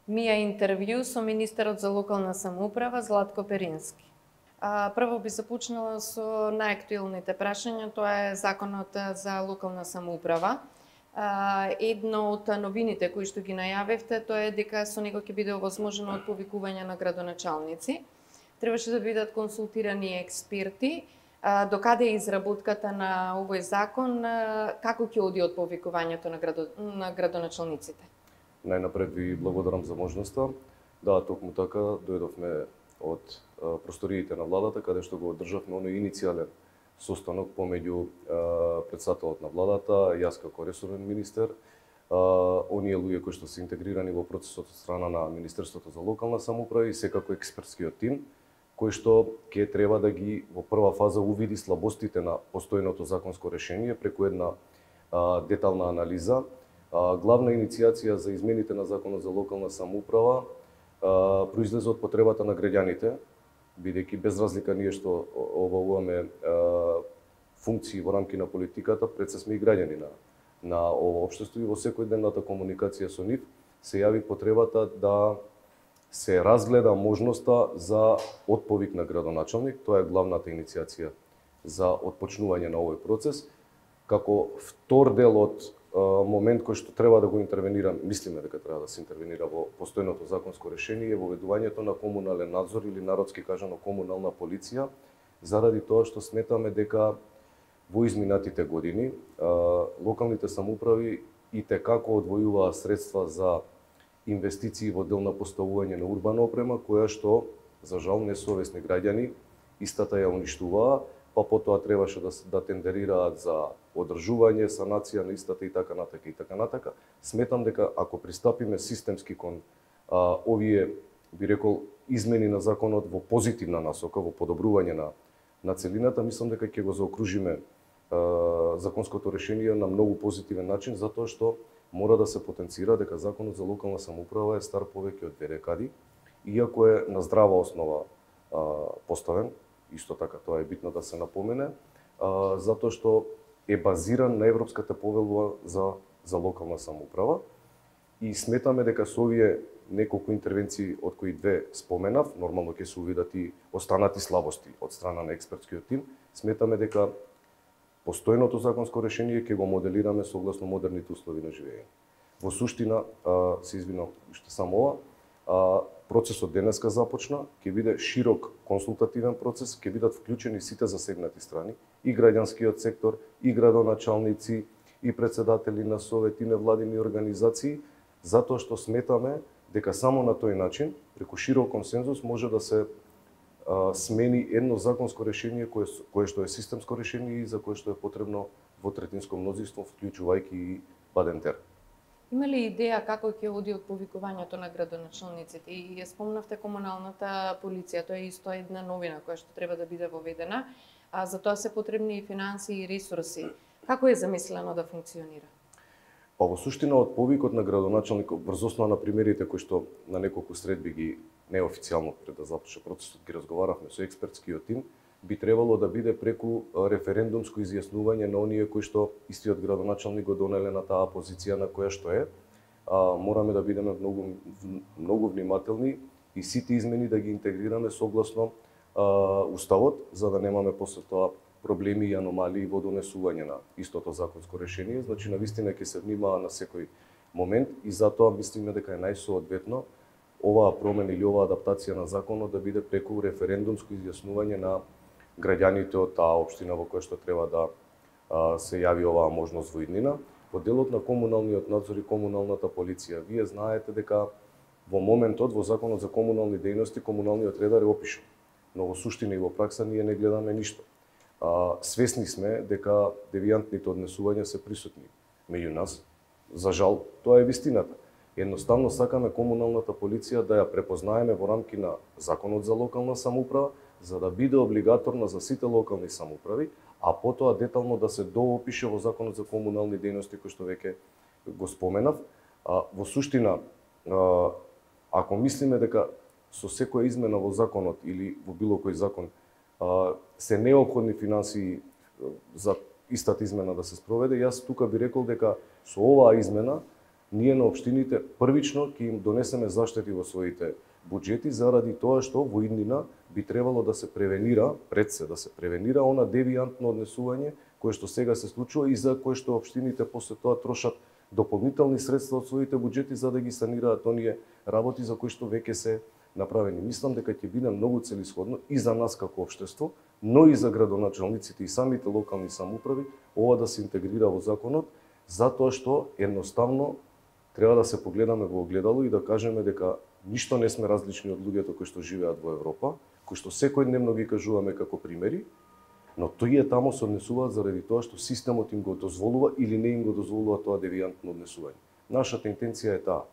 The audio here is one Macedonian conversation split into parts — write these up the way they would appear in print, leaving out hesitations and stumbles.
Мија интервју со министерот за локална самоуправа Златко Перински. Прво би започнала со најактуелните прашања, тоа е Законот за локална самоуправа. Едно од новините кои што ги најавивте, тоа е дека со него ќе биде овозможено отповикување на градоначалници. Требаше да бидат консултирани експерти. Докаде е изработката на овој закон, како ќе оди отповикувањето на градоначалниците? Најнапред ви благодарам за можноста. Да, токму така дојдовме од просториите на владата, каде што го одржавме оној иницијален состанок помеѓу претседателот на владата, јас како ресорен министер, оние луѓе кои што се интегрирани во процесот од страна на Министерството за локална самоуправа и секако експертскиот тим, кој што ќе треба да ги во прва фаза увиди слабостите на постојното законско решение преку една детална анализа. Главна иницијација за измените на Законот за локална самоуправа произлезе од потребата на граѓаните, бидејќи без разлика ние што обавуваме функции во рамки на политиката, пред се сме и граѓани на ово општество и во секојдневната комуникација со нив се јави потребата да се разгледа можноста за отповик на градоначалник. Тоа е главната иницијација за отпочнување на овој процес. Како втор дел од момент кој што треба да го интервенира, мислиме дека треба да се интервенира во постојното законско решение е воведувањето на комунален надзор или народски кажано комунална полиција, заради тоа што сметаме дека во изминатите години локалните самоуправи итекако одвојуваа средства за инвестиции во дел на поставување на урбана опрема, која што, за жал, несовесни граѓани истата ја уништуваа, па потоа требаше да тендерираат за одржување, санација на истата и така натака и така натака. Сметам дека ако пристапиме системски кон овие, би рекол, измени на законот во позитивна насока, во подобрување на целината, мислам дека ќе го заокружиме законското решение на многу позитивен начин, затоа што мора да се потенцира дека Законот за локална самоуправа е стар повеќе од 2 декади, иако е на здрава основа поставен. Исто така тоа е битно да се напомене, затоа што е базиран на Европската повелба за локална самоуправа и сметаме дека со овие неколку интервенции од кои 2 споменав, нормално ќе се увидат и останати слабости од страна на експертскиот тим, сметаме дека постојното законско решение ќе го моделираме согласно модерните услови на живење. Во суштина, се извинам уште само ова, процесот денеска започна, ќе биде широк консултативен процес, ќе бидат вклучени сите засегнати страни, и граѓанскиот сектор, и градоначалници, и председатели на совети, невладини организации, затоа што сметаме дека само на тој начин, преку широк консензус, може да се смени едно законско решение кое што е системско решение и за кое што е потребно двотретинско мнозинство, вклучувајќи и Бадентер. Има ли идеја како ќе оди отповикувањето на градоначалниците? И ја спомнавте комуналната полиција, тоа е исто една новина која што треба да биде воведена, а за тоа се потребни и финансии и ресурси. Како е замислено да функционира? Па во суштина од повикот на градоначалникот, врз основа на примерите кои што на неколку средби ги неофицијално пред да започне процесот ги разговаравме со експертскиот тим, би требало да биде преку референдумско изјаснување на оние кои што истиот градоначалник го донеле на таа позиција на која што е. Мораме да бидеме многу внимателни и сите измени да ги интегрираме согласно уставот, за да немаме после тоа проблеми и аномалии во донесување на истото законско решение. Значи, навистина ќе се внимава на секој момент и затоа мислиме дека е најсоодветно оваа промена или оваа адаптација на законот да биде преку референдумско изјаснување на граѓаните од таа општина во која што треба да се јави оваа можност во иднина. Во делот на комуналниот надзор и комуналната полиција, вие знаете дека во моментот во Законот за комунални дејности комуналниот редар е опишан, но во суштина и во пракса ние не гледаме ништо. Свесни сме дека девијантните однесувања се присутни меѓу нас. За жал, тоа е вистината. Едноставно сакаме комуналната полиција да ја препознаеме во рамки на Законот за локална самоуправа, за да биде облигаторна за сите локални самоуправи, а потоа детално да се доопише во Законот за комунални дејности кој што веќе го споменав. Во суштина, ако мислиме дека со секоја измена во законот или во било кој закон се неопходни финансии за истата измена да се спроведе, јас тука би рекол дека со оваа измена ние на општините првично ќе им донесеме заштити во своите буџети заради тоа што во иднина би требало да се превенира, пред се да се превенира она девијантно однесување кое што сега се случува и за кое што општините после тоа трошат дополнителни средства од своите буџети за да ги санираат оние работи за кои што веќе се направени. Мислам дека ќе биде многу целисходно и за нас како општество, но и за градоначалниците и самите локални самоуправи ова да се интегрира во законот, затоа што едноставно треба да се погледаме во огледало и да кажеме дека ништо не сме различни од луѓето кои што живеат во Европа, кои што секојдневно ги кажуваме како примери, но тие таму се однесуваат заради тоа што системот им го дозволува или не им го дозволува тоа девијантно однесување. Нашата интенција е таа.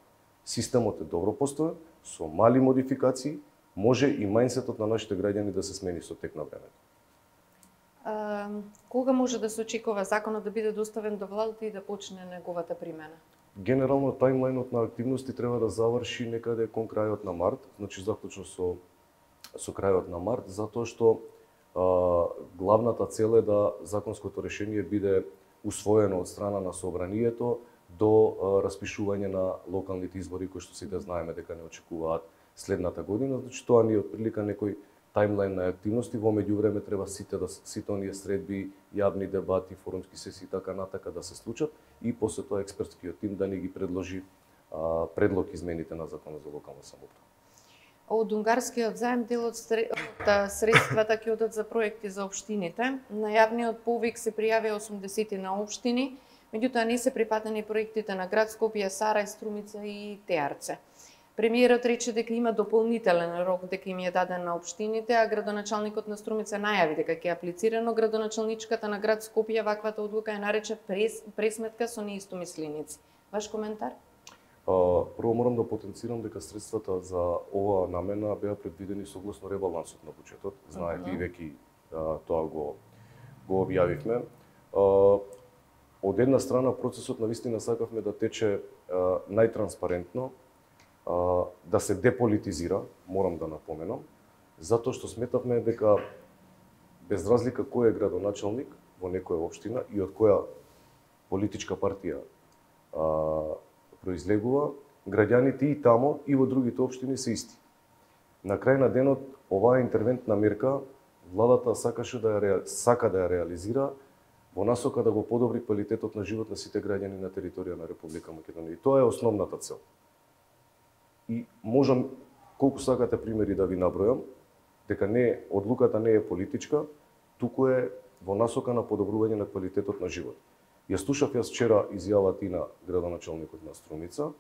Системот е добро постојан, со мали модификации, може и мајнсетот на нашите граѓани да се смени со тек на времето. Кога може да се очекува законот да биде доставен до владата и да почне неговата примена? Генерално тајмлајнот на активности треба да заврши некаде кон крајот на март, значи заклучно со крајот на март, затоа што главната цел е да законското решение биде усвоено од страна на собранието до распишување на локалните избори кои што сите знаеме дека не очекуваат следната година, значи тоа ни е отприлика некој тајмлајн на активности. Во меѓувреме треба сите оние средби, јавни дебати, форумски сесии и така натака да се случат и после тоа експертскиот тим да ни ги предложи предлог измените на Законот за локална самоуправа. Од унгарскиот заем дел од средствата ќе одат за проекти за општините. На јавниот повик се пријавија 80 на општини, меѓутоа не се припатени проектите на град Скопје, Сарај, Струмица и Теарце. Премиерот рече дека има дополнителен рок дека им е даден на општините, а градоначалникот на Струмица најави дека ќе аплицира, но градоначалничката на град Скопје ваквата одлука ја нарече пресметка со неистомисленици. Ваш коментар? Прво морам да потенцирам дека средствата за оваа намена беа предвидени согласно ребалансот на буџетот. Знаете и веќе тоа го објавивме. Од една страна процесот навистина сакавме да тече најтранспарентно, да се деполитизира, морам да напоменам, затоа што сметавме дека без разлика кој е градоначалник во некоја општина и од која политичка партија произлегува, граѓаните и тамо и во другите општини се исти. На крај на денот оваа интервентна мерка владата сака да ја реализира во насока да го подобри квалитетот на живот на сите граѓани на територија на Република Македонија. И тоа е основната цел. И можам колку сакате примери да ви набројам, дека одлуката не е политичка, туку е во насока на подобрување на квалитетот на живот. Ја слушав јас вчера изјавата и на градоначалникот на Струмица.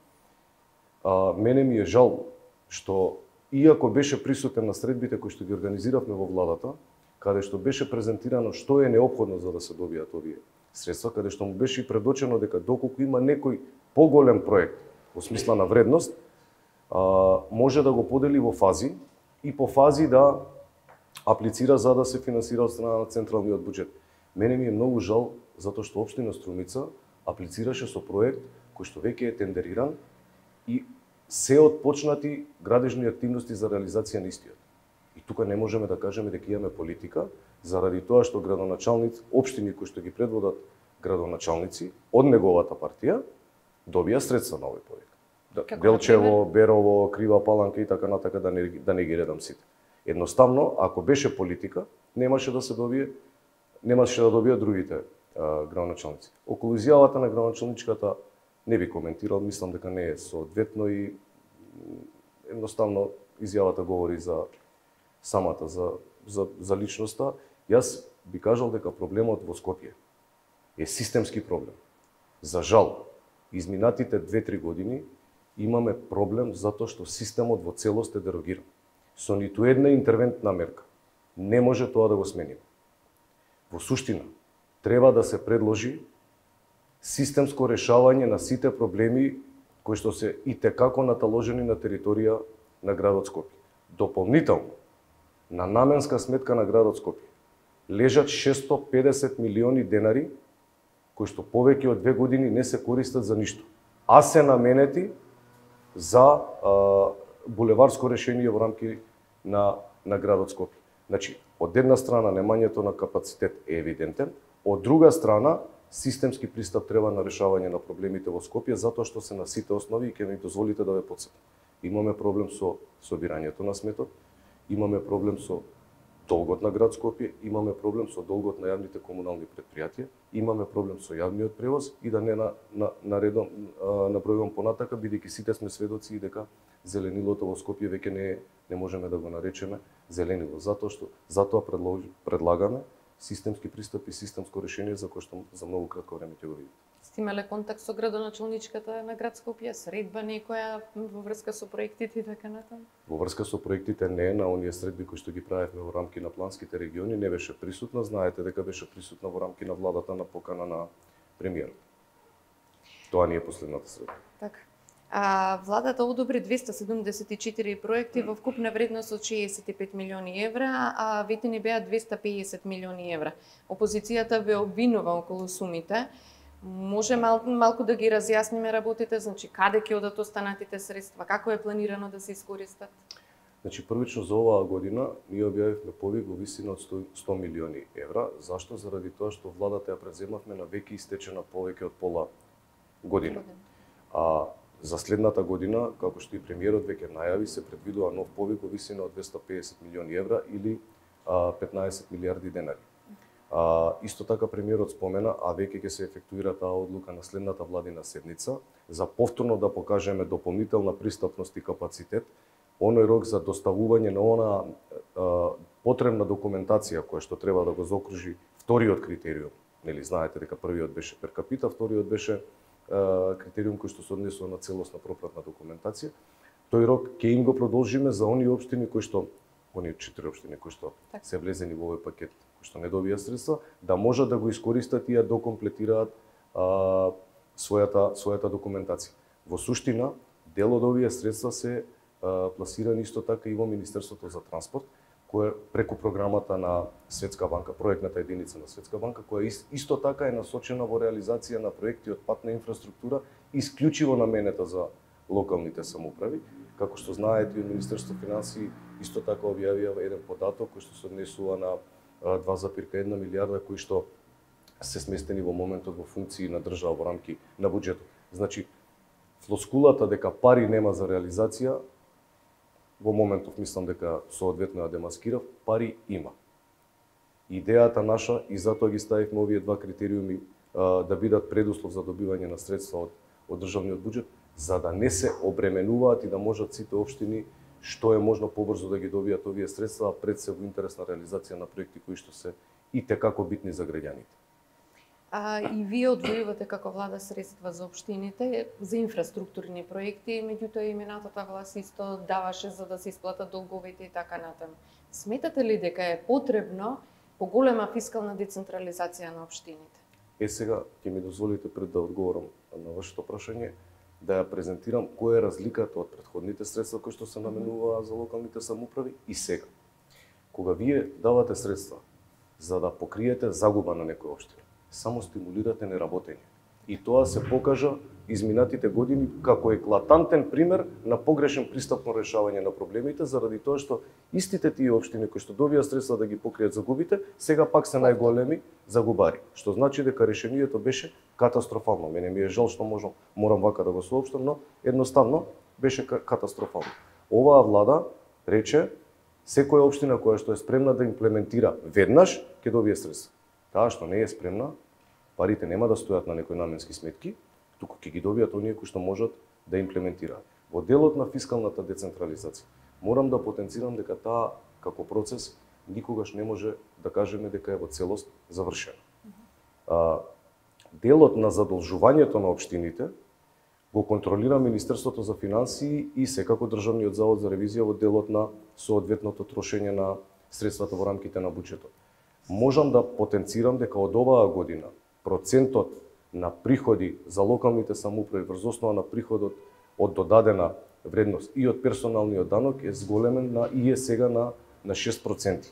Мене ми е жал што иако беше присутен на средбите кои што ги организиравме во владата, каде што беше презентирано што е неопходно за да се добијат овие средства, каде што му беше предочено дека доколку има некој поголем проект во смисла на вредност, може да го подели во фази и по фази да аплицира за да се финансира од страна на централниот буџет. Мене ми е многу жал затоа што општина Струмица аплицираше со проект кој што веќе е тендериран и се отпочнати градежни активности за реализација на истиот. И тука не можеме да кажеме дека имаме политика, заради тоа што градоначалници, општини кои што ги предводат градоначалници од неговата партија, добија средства на овој проект. Делчево, Берово, Крива Паланка и така натака да не ги редам сите. Едноставно, ако беше политика, немаше да добијат другите градоначалници. Околу изјавата на градоначалничката не би коментирал, мислам дека не е соодветно и едноставно изјавата говори за самата, за личноста. Јас би кажал дека проблемот во Скопје е системски проблем. За жал, изминатите 2-3 години имаме проблем затоа што системот во целост е дерогиран. Со ниту една интервентна мерка не може тоа да го смениме. Во суштина, треба да се предложи системско решавање на сите проблеми кои што се итекако наталожени на територија на градот Скопје. Дополнително, на наменска сметка на градот Скопје лежат 650 милиони денари кои што повеќе од 2 години не се користат за ништо, а се наменети за булеварско решение во рамки на градот Скопје. Значи, од една страна немањето на капацитет е евидентен, од друга страна системски пристап треба на решавање на проблемите во Скопје, затоа што се на сите основи и ќе ми дозволите да ве потсетам. Имаме проблем со собирањето на сметот, имаме проблем со долгот на град Скопје, имаме проблем со долгот на јавните комунални предпријатија, имаме проблем со јавниот превоз и да не наредом набројувам понатака, бидејќи сите сме сведоци и дека зеленилото во Скопје веќе не можеме да го наречеме зеленило, затоа предлагаме системски пристап и системско решение за кое што за многу кратко време ќе го видите. Сте имале контакт со градоначалничката на град Скопје, средба некоја во врска со проектите и така натаму? Во врска со проектите не, на оние средби кои што ги правевме во рамки на планските региони не беше присутна, знаете дека беше присутна во рамки на владата на покана на премиерот. Тоа не е последната средба. Така. Владата одобри 274 проекти во вкупна вредност од 65 милиони евра, а ветени беа 250 милиони евра. Опозицијата ве обвинува околу сумите. Може малку да ги разјасниме работите, значи каде ќе одат останатите средства, како е планирано да се искористат? Значи првично за оваа година ние објавивме повик во висина од 100 милиони евра. Зашто? Заради тоа што владата ја преземавме на веќе истечена повеќе од пола година. А за следната година, како што и премиерот веќе најави, се предвидува нов повик во висина од 250 милиони евра или 15 милиарди денари. Исто така премиерот спомена, а веќе ќе се ефектуира таа одлука на следната владина седница, за повторно да покажеме дополнителна пристапност и капацитет, оној рок за доставување на она потребна документација која што треба да го заокружи вториот критериум. Нели знаете дека првиот беше пер капита, вториот беше критериум кој што се однесува на целосна пропратна документација. Тој рок ќе им го продолжиме за оние општини кои што оние 4 општини кои што се влезени во овој пакет, кои што не добија средства, да можат да го искористат и ја докомплетираат својата документација. Во суштина, дел од овие средства се пласирани исто така и во Министерството за транспорт, која преку програмата на Светска банка, проектната единица на Светска банка, која исто така е насочена во реализација на проекти од патна инфраструктура, исклучиво наменета за локалните самоуправи. Како што знаете, и Министерството финансии исто така објавија еден податок кој што се однесува на 2,1 милиарда кои што се сместени во моментот во функции на држава во рамки на буџетот. Значи, флоскулата дека пари нема за реализација, во моментов мислам дека соодветно ја демаскирав, пари има. Идејата наша, и затоа ги ставивме овие два критериуми да бидат предуслов за добивање на средства од државниот буџет, за да не се обременуваат и да можат сите општини што е можно побрзо да ги добијат овие средства, пред се во интерес на реализација на проекти кои што се и текако битни за граѓаните. И вие одвојувате како влада средства за општините, за инфраструктурни проекти, меѓутоа и минатата власт исто даваше за да се исплатат долговите и така натаму. Сметате ли дека е потребно поголема фискална децентрализација на општините? Сега ќе ми дозволите пред да одговорам на вашето прашање, да ја презентирам која е разликата од претходните средства кои што се наменуваа за локалните самоуправи и сега. Кога вие давате средства за да покриете загуба на некоја општина, само стимулирате неработење. И тоа се покажа изминатите години како еклатантен пример на погрешен пристапно решавање на проблемите, заради тоа што истите тие општини кои што добија средства да ги покријат загубите, сега пак се најголеми загубари. Што значи дека решението беше катастрофално. Мене ми е жал што морам вака да го соопштам, но едноставно беше катастрофално. Оваа влада рече секоја општина која што е спремна да имплементира веднаш ќе добие средства. Таа што не е спремна, парите нема да стојат на некои наменски сметки, туку ќе ги добијат оние кои што можат да имплементираат. Во делот на фискалната децентрализација, морам да потенцирам дека таа како процес никогаш не може да кажеме дека е во целост завршена. Делот на задолжувањето на општините го контролира Министерството за финансии и секако Државниот завод за ревизија во делот на соодветното трошење на средствата во рамките на буџетот. Можам да потенцирам дека од оваа година процентот на приходи за локалните самоуправи врз основа на приходот од додадена вредност и од персоналниот данок е зголемен и е сега на 6%.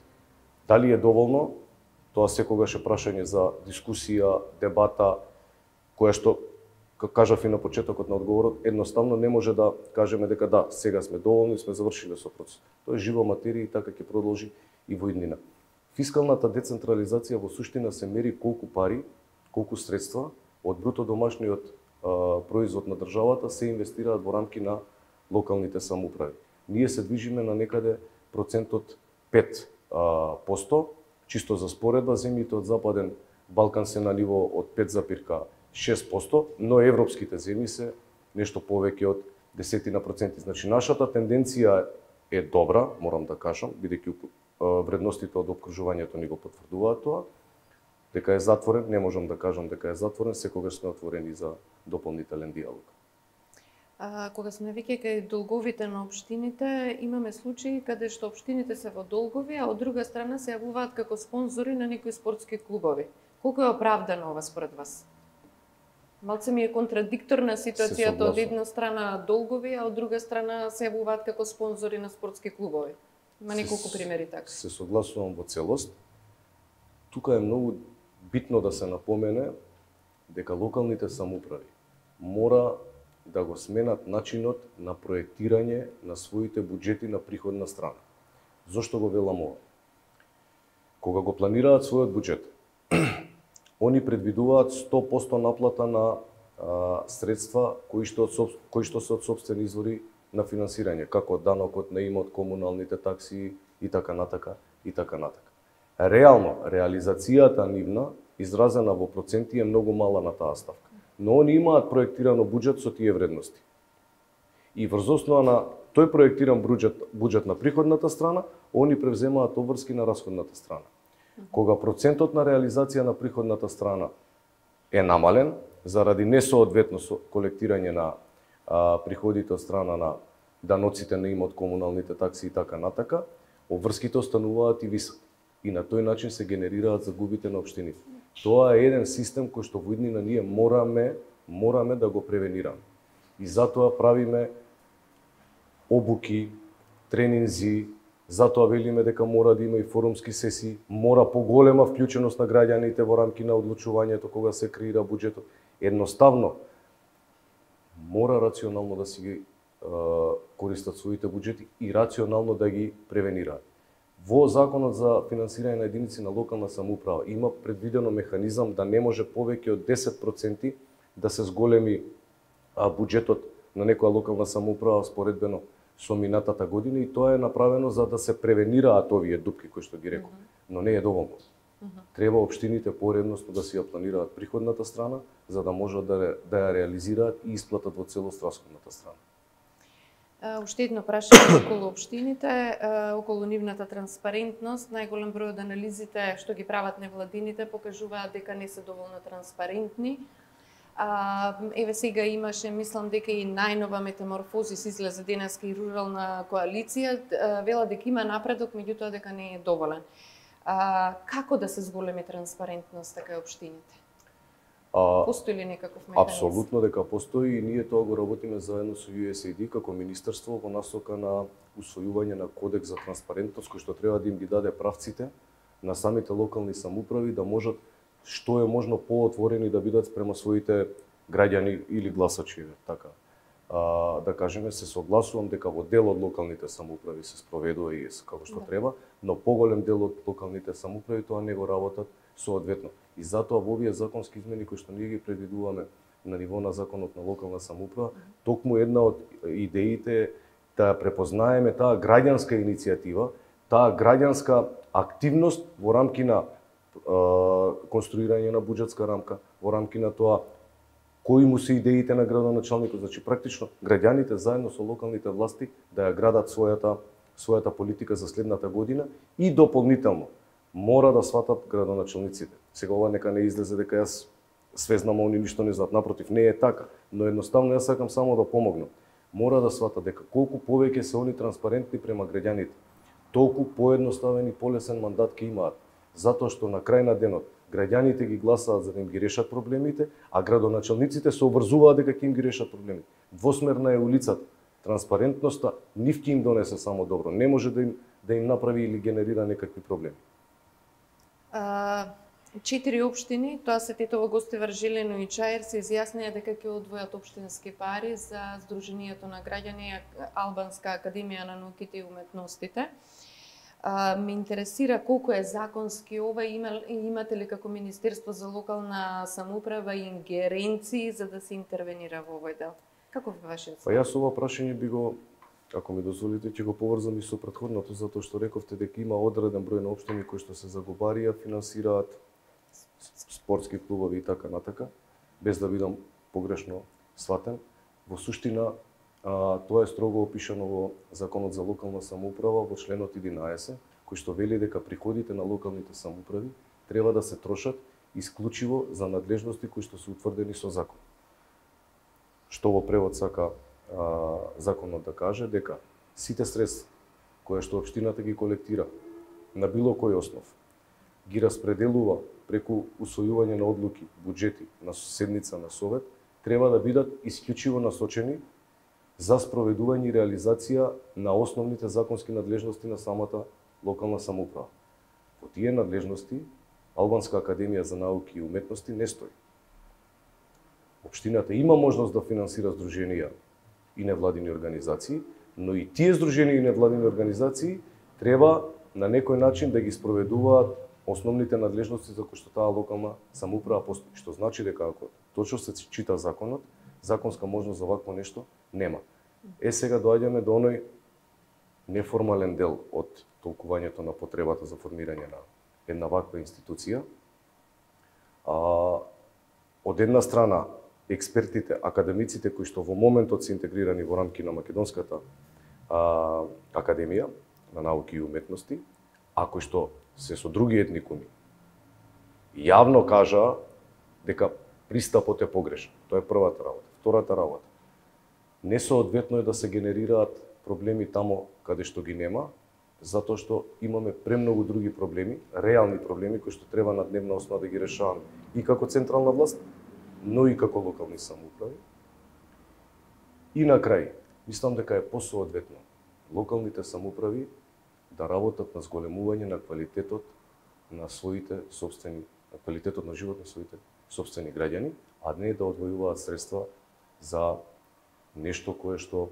Дали е доволно? Тоа секогаш е прашање за дискусија, дебата, која што, како кажав и на почетокот на одговорот, едноставно не може да кажеме дека да, сега сме доволни, сме завршиле со процесот. Тоа е жива материја и така ќе продолжи и во иднина. Фискалната децентрализација во суштина се мери колку пари колку средства од бруто домашниот производ на државата се инвестираат во рамки на локалните самоуправи. Ние се движиме на некаде процентот 5%, чисто за споредба, земјите од Западен Балкан се на ниво од 5,6%, но европските земји се нешто повеќе од 10%. Значи, нашата тенденција е добра, морам да кажам, бидејќи вредностите од обкружувањето ни го потврдуваат тоа. Дека е затворен, не можам да кажам дека е затворен, секогаш сме отворени за дополнителен диалог. Кога сме веќе кај долговите на општините, имаме случаи каде што општините се во долгови, а од друга страна се јавуваат како спонзори на некои спортски клубови. Колку е оправдано ова според вас? Малце ми е контрадикторна ситуацијата, од една страна долгови, а од друга страна се јавуваат како спонзори на спортски клубови. Има неколку примери така. Се согласувам во целост. Тука е многу битно да се напомене дека локалните самоуправи мора да го сменат начинот на проектирање на своите буџети на приходна страна. Зошто го велам ова? Кога го планираат својот буџет, они предвидуваат 100% наплата на средства кои што се од сопствени извори на финансирање, како данокот на имот, комуналните такси и така натака и така натака. Реално, реализацијата нивна, изразена во проценти, е многу мала на таа ставка. Но они имаат проектирано буџет со тие вредности. И врз основа на тој проектиран буџет на приходната страна, они превземаат обврски на расходната страна. Кога процентот на реализација на приходната страна е намален, заради несоодветно колектирање на приходите од страна на даноците на имот, комуналните такси и така натака, обврските остануваат и високи. И на тој начин се генерираат загубите на општините. Тоа е еден систем кој што во иднина ние мораме да го превенираме. И затоа правиме обуки, тренинзи, затоа велиме дека мора да има и форумски сесии, мора поголема вклученост на граѓаните во рамки на одлучувањето кога се креира буџетот. Едноставно мора рационално да си ги користат своите буџети и рационално да ги превенираат. Во Законот за финансирање на единици на локална самоуправа има предвидено механизам да не може повеќе од 10% да се зголеми буџетот на некоја локална самоуправа споредбено со минатата година, и тоа е направено за да се превенираат овие дупки кои што ги реков. Но не е доволно. Треба општините поредносно да си ја планираат приходната страна, за да можат да ја реализираат и исплатат во целост расходната страна. Уште едно прашање околу општините, околу нивната транспарентност. Најголем број од анализите што ги прават невладините покажуваат дека не се доволно транспарентни. Еве сега имаше, мислам дека и најнова метаморфозис излезе денеска и рурална коалиција, вела дека има напредок, меѓутоа дека не е доволен. Како да се зголеми транспарентноста кај општините? Постои ли некаков механизм? Апсолутно дека постои, и ние тоа го работиме заедно со USAID како министерство во насока на усвојување на кодекс за транспарентност кој што треба да им ги даде правците на самите локални самоуправи да можат што е можно поотворени да бидат спрема своите граѓани или гласачи, така. Да кажеме, се согласувам дека во дел од локалните самоуправи се спроведува и како што треба, но поголем дел од локалните самоуправи тоа не го работат соодветно. И затоа во овие законски измени кои што ние ги предвидуваме на ниво на Законот на локална самоуправа, токму една од идеите е да препознаеме таа граѓанска иницијатива, таа граѓанска активност во рамки на конструирање на буџетска рамка, во рамки на тоа кои му се идеите на градоначалникот, значи практично граѓаните заедно со локалните власти да ја градат својата политика за следната година, и дополнително мора да сватат градоначалниците. Сега ова нека не излезе дека јас све знам, они ништо не знаат, напротив, не е така, но едноставно јас сакам само да помогнам. Мора да сватат дека колку повеќе се они транспарентни према граѓаните, толку поедноставен и полесен мандат ќе имаат, затоа што на крај на денот граѓаните ги гласаат за да им ги решат проблемите, а градоначалниците се обврзуваат дека ќе им ги решат проблемите. Двосмерна е улицата. Транспарентноста нив ќе им донесе само добро, не може да им направи или генерира некакви проблеми. 4 општини, тоа се Тетово, Гостивар, Желено и Чаир, се изјаснија дека ќе одвојат општински пари за Сдруженијето на граѓани Албанска академија на науките и уметностите. Ме интересира колку е законски ова, имате ли како Министерство за локална самоуправа ингеренции за да се интервенира во овој дел? Каков е вашиот Па јас ова прашање би го, ако ми дозволите, ќе го поврзам и со претходното, затоа што рековте дека има одреден број на општини кои што се заговарија, финансираат спортски клубови и така натака, без да бидам погрешно сватен. Во суштина, тоа е строго опишано во Законот за локална самоуправа во членот 11, кој што вели дека приходите на локалните самоуправи треба да се трошат исклучиво за надлежности кои што се утврдени со закон. Што во превод сака законот да каже дека сите средства кои што општината ги колектира на било кој основ, ги распределува преку усвојување на одлуки, буџети, на седница на совет, треба да бидат исклучиво насочени за спроведување и реализација на основните законски надлежности на самата локална самоуправа. Во тие надлежности Албанска академија за науки и уметности не стои. Општината има можност да финансира здруженија и невладини организации, но и тие здруженија и невладини организации треба на некој начин да ги спроведуваат основните надлежности за кои што таа локална самоуправа постои. Што значи дека ако точно се чита законот, законска можност за вакво нешто нема. Сега доаѓаме до оној неформален дел од толкувањето на потребата за формирање на една ваква институција. Од една страна, експертите, академиците кои што во моментот се интегрирани во рамки на Македонската академија на науки и уметности, а кои што се со други етникуми, јавно кажаа дека пристапот е погрешен. Тоа е првата работа. Втората работа, несоодветно е да се генерираат проблеми тамо каде што ги нема, затоа што имаме премногу други проблеми, реални проблеми кои што треба на дневна основа да ги решаваме и како централна власт, но и како локални самоуправи. И на крај, мислам дека е посоодветно локалните самоуправи да работат на зголемување на квалитетот на своите сопствени, на квалитетот на живот на своите сопствени граѓани, а не да одвојуваат средства за нешто кое што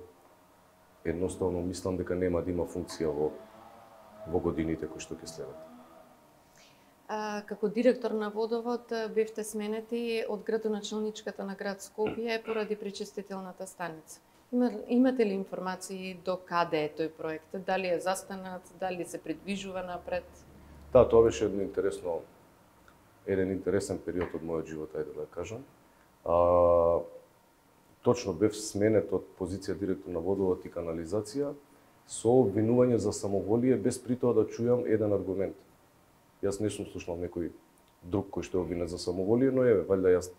едноставно мислам дека нема да има функција во годините кои што ќе следат. Како директор на Водовод бевте сменети од градоначалничката на град Скопје поради пречистителната станица. Имате ли информации до каде е тој проект? Дали е застанат, дали се придвижува напред? Да, тоа беше еден интересен период од мојот живот, ајде да кажам. Точно бев сменет од позиција директор на Водовод и канализација со обвинување за самоволие, без при тоа да чујам еден аргумент. Јас не сум слушнал некој друг кој што е обвинет за самоволие, но валјда јас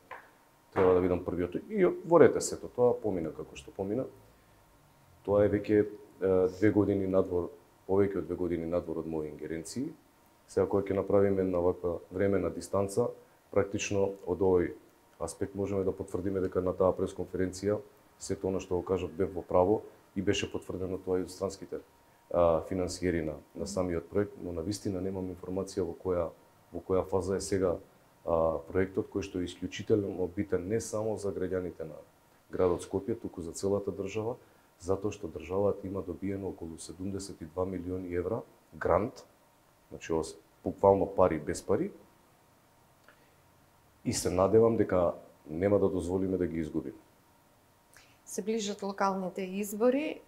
треба да видам првиот. И во ред е сето, тоа помина како што помина. Тоа е веќе 2 години надвор, повеќе од 2 години надвор од мои ингеренции. Сега кога ќе направиме една ваква времена дистанца, практично од овој аспект можеме да потврдиме дека на таа пресконференција сето она што го кажав бев во право и беше потврдено тоа и од странските финансиери на самиот проект, но навистина немам информација во која фаза е сега проектот, кој што е исклучително битен не само за граѓаните на градот Скопје, туку за целата држава, затоа што државата има добиено околу 72 милиони евра грант, значи буквално пари без пари, и се надевам дека нема да дозволиме да ги изгубиме. Се ближат локалните избори.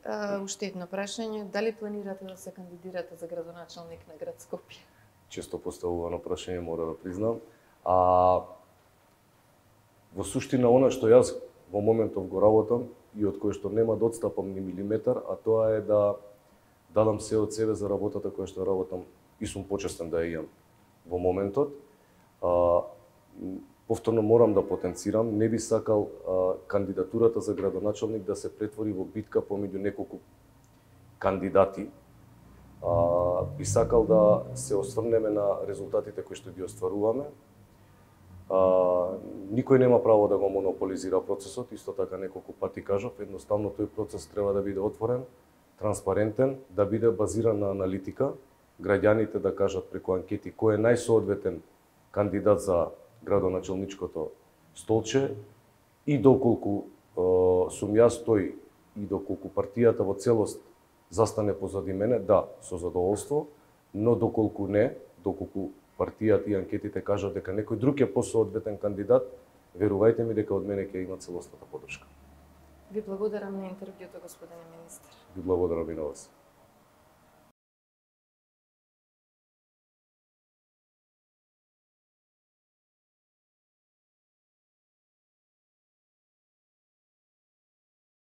Уште едно прашање, дали планирате да се кандидирате за градоначалник на град Скопје? Често поставувано прашање, мора да признам. Во суштина, она што јас во моментов го работам и од кој што нема да отстапам ни милиметар, а тоа е да дадам се од себе за работата која што работам и сум почестен да ја имам во моментот. Повторно морам да потенцирам, не би сакал кандидатурата за градоначалник да се претвори во битка помеѓу неколку кандидати. Би сакал да се осврнеме на резултатите кои што ги остваруваме. Никој нема право да го монополизира процесот, исто така неколку пати кажав, едноставно тој процес треба да биде отворен, транспарентен, да биде базиран на аналитика, граѓаните да кажат преку анкети кој е најсоодветен кандидат за градоначалничкото столче и доколку сум јас тој и доколку партијата во целост застане позади мене, да, со задоволство, но доколку партијата и анкетите кажат дека некој друг е посоодветен кандидат, верувајте ми дека од мене ќе има целосната поддршка. Ви благодарам на интервјуто, господине министер. Ви благодарам и на вас.